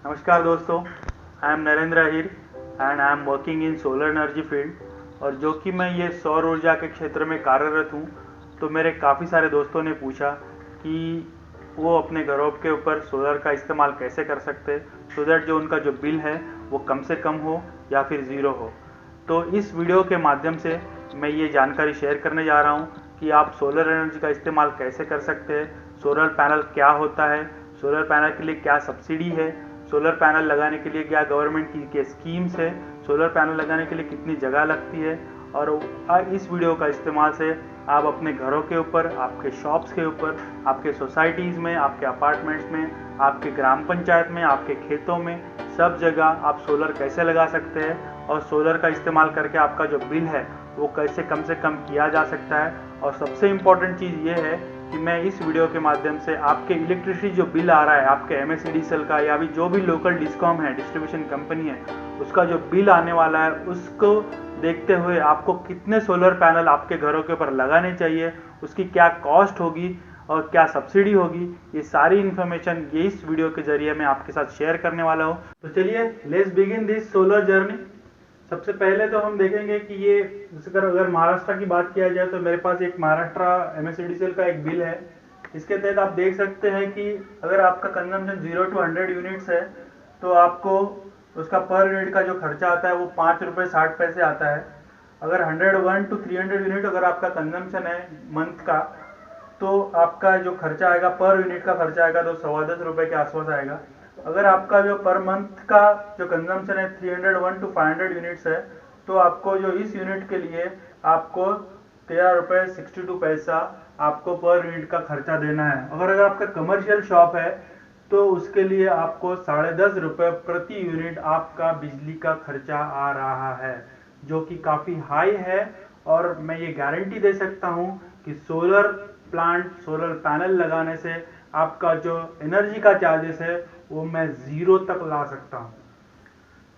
नमस्कार दोस्तों, I am Narendra Ahir and I am working in solar energy field. और जो कि मैं ये सौर ऊर्जा के क्षेत्र में कार्यरत हूँ, तो मेरे काफ़ी सारे दोस्तों ने पूछा कि वो अपने घरों के ऊपर सोलर का इस्तेमाल कैसे कर सकते हैं सो दैट जो उनका जो बिल है वो कम से कम हो या फिर ज़ीरो हो। तो इस वीडियो के माध्यम से मैं ये जानकारी शेयर करने जा रहा हूँ कि आप सोलर एनर्जी का इस्तेमाल कैसे कर सकते हैं, सोलर पैनल क्या होता है, सोलर पैनल के लिए क्या सब्सिडी है, सोलर पैनल लगाने के लिए क्या गवर्नमेंट की क्या स्कीम्स है, सोलर पैनल लगाने के लिए कितनी जगह लगती है। और इस वीडियो का इस्तेमाल से आप अपने घरों के ऊपर, आपके शॉप्स के ऊपर, आपके सोसाइटीज़ में, आपके अपार्टमेंट्स में, आपके ग्राम पंचायत में, आपके खेतों में, सब जगह आप सोलर कैसे लगा सकते हैं और सोलर का इस्तेमाल करके आपका जो बिल है वो कैसे कम से कम किया जा सकता है। और सबसे इम्पॉर्टेंट चीज़ ये है कि मैं इस वीडियो के माध्यम से आपके इलेक्ट्रिसिटी जो बिल आ रहा है, आपके MSEDCL का या भी जो भी लोकल डिस्कॉम है, डिस्ट्रीब्यूशन कंपनी है, उसका जो बिल आने वाला है उसको देखते हुए आपको कितने सोलर पैनल आपके घरों के ऊपर लगाने चाहिए, उसकी क्या कॉस्ट होगी और क्या सब्सिडी होगी, ये सारी इन्फॉर्मेशन ये इस वीडियो के जरिए मैं आपके साथ शेयर करने वाला हूँ। तो चलिए let's begin this solar journey. सबसे पहले तो हम देखेंगे कि ये अगर महाराष्ट्र की बात किया जाए तो मेरे पास एक महाराष्ट्र MSEDCL का एक बिल है। इसके तहत आप देख सकते हैं कि अगर आपका कंजम्पशन 0 to 100 यूनिट्स है तो आपको उसका पर यूनिट का जो खर्चा आता है वो ₹5.60 आता है। अगर 101 to 300 यूनिट अगर आपका कंजम्पशन है मंथ का, तो आपका जो खर्चा आएगा, पर यूनिट का खर्चा आएगा तो ₹10.25 के आसपास आएगा। अगर आपका जो पर मंथ का जो कंजम्पशन है 301 to 500 यूनिट्स है, तो आपको जो इस यूनिट के लिए आपको ₹13.62 आपको पर यूनिट का खर्चा देना है। अगर आपका कमर्शियल शॉप है तो उसके लिए आपको ₹10.5 प्रति यूनिट आपका बिजली का खर्चा आ रहा है, जो कि काफ़ी हाई है। और मैं ये गारंटी दे सकता हूँ कि सोलर प्लांट, सोलर पैनल लगाने से आपका जो एनर्जी का चार्जेस है वो मैं ज़ीरो तक ला सकता हूँ।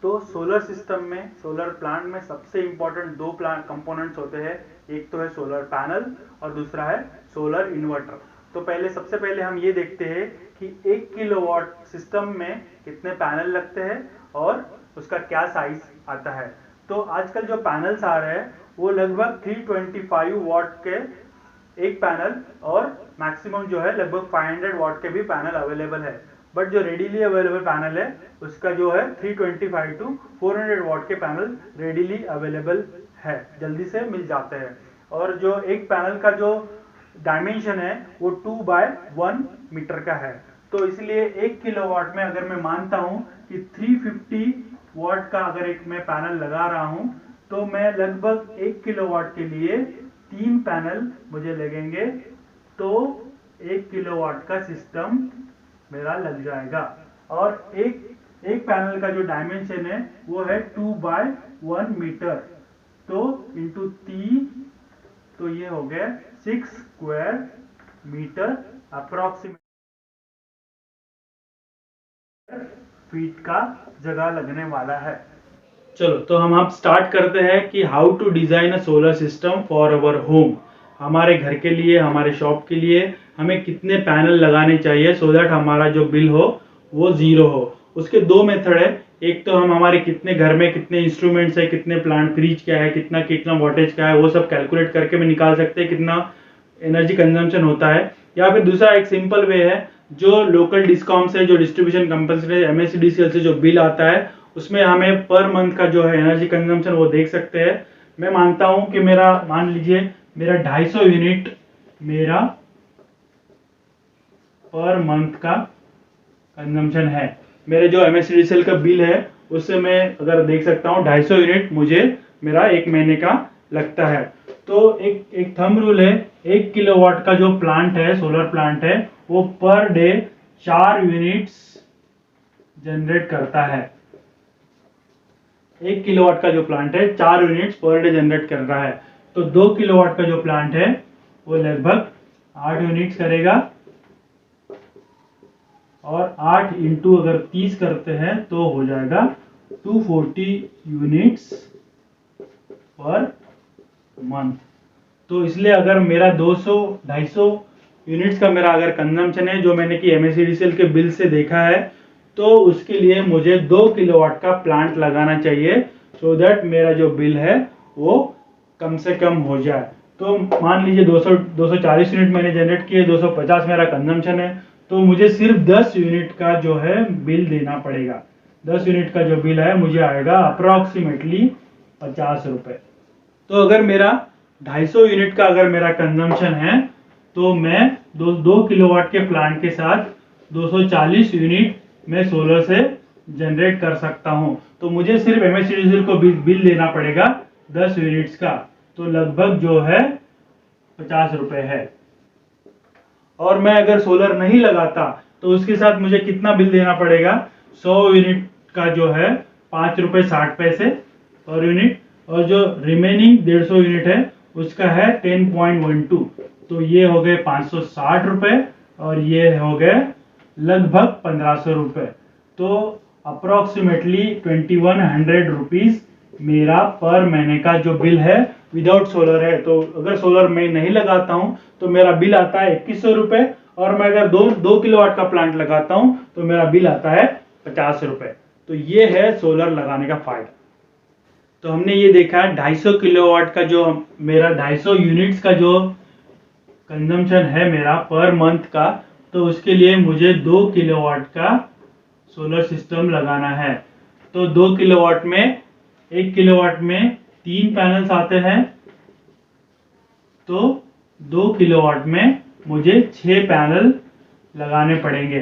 तो सोलर सिस्टम में, सोलर प्लांट में सबसे इम्पोर्टेंट दो प्लांट कंपोनेंट्स होते हैं। एक तो है सोलर पैनल और दूसरा है सोलर इन्वर्टर। तो सबसे पहले हम ये देखते हैं कि 1 किलोवाट सिस्टम में कितने पैनल लगते हैं और उसका क्या साइज आता है। तो आजकल जो पैनल्स आ रहे हैं वो लगभग 325 वाट के एक पैनल और मैक्सिमम जो है लगभग 500 वाट के भी पैनल अवेलेबल है। बट जो रेडीली अवेलेबल पैनल है उसका जो है 325 to 400 वाट के पैनल रेडीली अवेलेबल है, जल्दी से मिल जाते हैं। और जो एक पैनल का जो डायमेंशन है वो 2x1 मीटर का है। तो इसलिए 1 किलोवाट में अगर मैं मानता हूं कि 350 वाट का अगर एक मैं पैनल लगा रहा हूं, तो मैं लगभग 1 किलोवाट के लिए 3 पैनल मुझे लगेंगे, तो 1 किलोवाट का सिस्टम मेरा लग जाएगा। और एक पैनल का जो डायमेंशन है वो है 2x1 मीटर, तो इंटू 3, तो ये हो गया 6 स्क्वायर मीटर, अप्रोक्सीमेट फीट का जगह लगने वाला है। चलो तो हम आप स्टार्ट करते हैं कि how to design a solar system for our home. हमारे घर के लिए, हमारे शॉप के लिए हमें कितने पैनल लगाने चाहिए सो दैट हमारा जो बिल हो वो ज़ीरो हो। उसके दो मेथड है। एक तो हम हमारे कितने घर में कितने इंस्ट्रूमेंट्स है, कितने प्लांट फ्रीज क्या है, कितना कितना वोल्टेज क्या है, वो सब कैलकुलेट करके मैं निकाल सकते हैं कितना एनर्जी कंजम्पशन होता है। या फिर दूसरा एक सिंपल वे है, जो लोकल डिस्कॉम से, जो डिस्ट्रीब्यूशन कंपनी से, MSEDCL से जो बिल आता है उसमें हमें पर मंथ का जो है एनर्जी कंजम्पशन वो देख सकते हैं। मैं मानता हूं कि मान लीजिए मेरा 250 यूनिट मेरा पर मंथ का कंजम्पशन है। मेरे जो MSEDCL का बिल है उससे मैं अगर देख सकता हूँ 250 यूनिट मुझे मेरा एक महीने का लगता है। तो एक थंब रूल है, 1 किलोवाट का जो प्लांट है, सोलर प्लांट है, वो पर डे 4 यूनिट्स जनरेट करता है। 1 किलोवाट का जो प्लांट है 4 यूनिट्स पर डे जनरेट कर रहा है। तो 2 किलोवाट का जो प्लांट है वो लगभग 8 यूनिट्स करेगा, और 8 इंटू अगर 30 करते हैं तो हो जाएगा 240 यूनिट्स पर मंथ। तो इसलिए अगर मेरा 250 यूनिट्स का मेरा अगर कंजम्पशन है, जो मैंने कि MSEDCL के बिल से देखा है, तो उसके लिए मुझे 2 किलोवाट का प्लांट लगाना चाहिए, सो दैट मेरा जो बिल है वो कम से कम हो जाए। तो मान लीजिए 240 यूनिट मैंने जनरेट किए, 250 मेरा कंजम्पशन है, तो मुझे सिर्फ 10 यूनिट का जो है बिल देना पड़ेगा। 10 यूनिट का जो बिल है मुझे आएगा अप्रोक्सीमेटली 50 रुपए। तो अगर मेरा 250 यूनिट का अगर मेरा कंजम्पशन है, तो मैं 2 किलोवाट के प्लांट के साथ 240 यूनिट में सोलर से जनरेट कर सकता हूं। तो मुझे सिर्फ MSEDCL को बिल देना पड़ेगा 10 यूनिट्स का, तो लगभग जो है 50 रुपए है। और मैं अगर सोलर नहीं लगाता तो उसके साथ मुझे कितना बिल देना पड़ेगा? 100 यूनिट का जो है 5 रुपए 60 पैसे पर यूनिट, और जो रिमेनिंग 150 यूनिट है उसका है 10.12, तो ये हो गए 560 रुपए और ये हो गए लगभग 1500 रुपए। तो अप्रोक्सीमेटली 2100 रुपीज मेरा पर महीने का जो बिल है विदाउट सोलर है। तो अगर सोलर मैं नहीं लगाता हूं तो मेरा बिल आता है 2100 रुपए, और मैं अगर 2 किलोवाट का प्लांट लगाता हूं तो मेरा बिल आता है 50 रुपए। तो ये है सोलर लगाने का फायदा। तो हमने ये देखा है 250 किलोवाट का जो मेरा 250 यूनिट्स का जो कंजम्पशन है मेरा पर मंथ का, तो उसके लिए मुझे 2 किलोवाट का सोलर सिस्टम लगाना है। तो 2 किलोवाट में 1 किलोवाट में 3 पैनल्स आते हैं, तो 2 किलोवाट में मुझे 6 पैनल लगाने पड़ेंगे।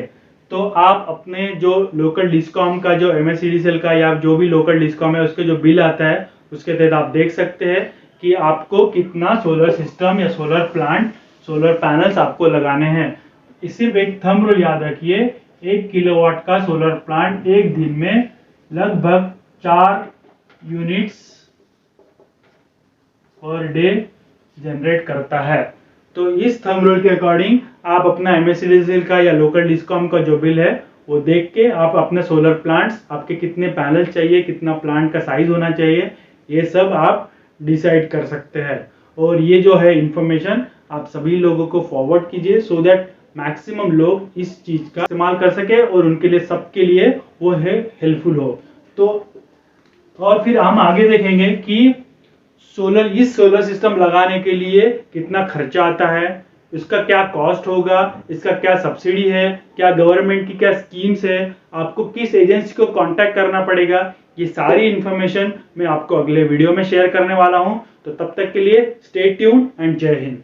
तो आप अपने जो लोकल डिस्कॉम का जो MSEDCL का या जो भी लोकल डिस्कॉम है उसके जो बिल आता है उसके तहत आप देख सकते हैं कि आपको कितना सोलर सिस्टम या सोलर प्लांट, सोलर पैनल्स आपको लगाने हैं। सिर्फ एक थंब रूल याद रखिए, 1 किलोवाट का सोलर प्लांट एक दिन में लगभग 4 यूनिट्स पर डे जनरेट करता है। तो इस थंब रूल के अकॉर्डिंग आप अपना MSEDCL का या लोकल डिस्कॉम का जो बिल है वो देख के आप अपने सोलर प्लांट्स, आपके कितने पैनल चाहिए, कितना प्लांट का साइज होना चाहिए, ये सब आप डिसाइड कर सकते हैं। और ये जो है इंफॉर्मेशन आप सभी लोगों को फॉरवर्ड कीजिए, सो दैट मैक्सिमम लोग इस चीज का इस्तेमाल कर सके और उनके लिए, सबके लिए वो है हेल्पफुल हो। तो और फिर हम आगे देखेंगे कि इस सोलर सिस्टम लगाने के लिए कितना खर्चा आता है, इसका क्या कॉस्ट होगा, इसका क्या सब्सिडी है, क्या गवर्नमेंट की क्या स्कीम्स है, आपको किस एजेंसी को कांटेक्ट करना पड़ेगा, ये सारी इंफॉर्मेशन मैं आपको अगले वीडियो में शेयर करने वाला हूं। तो तब तक के लिए स्टे ट्यून्ड एंड जय हिंद।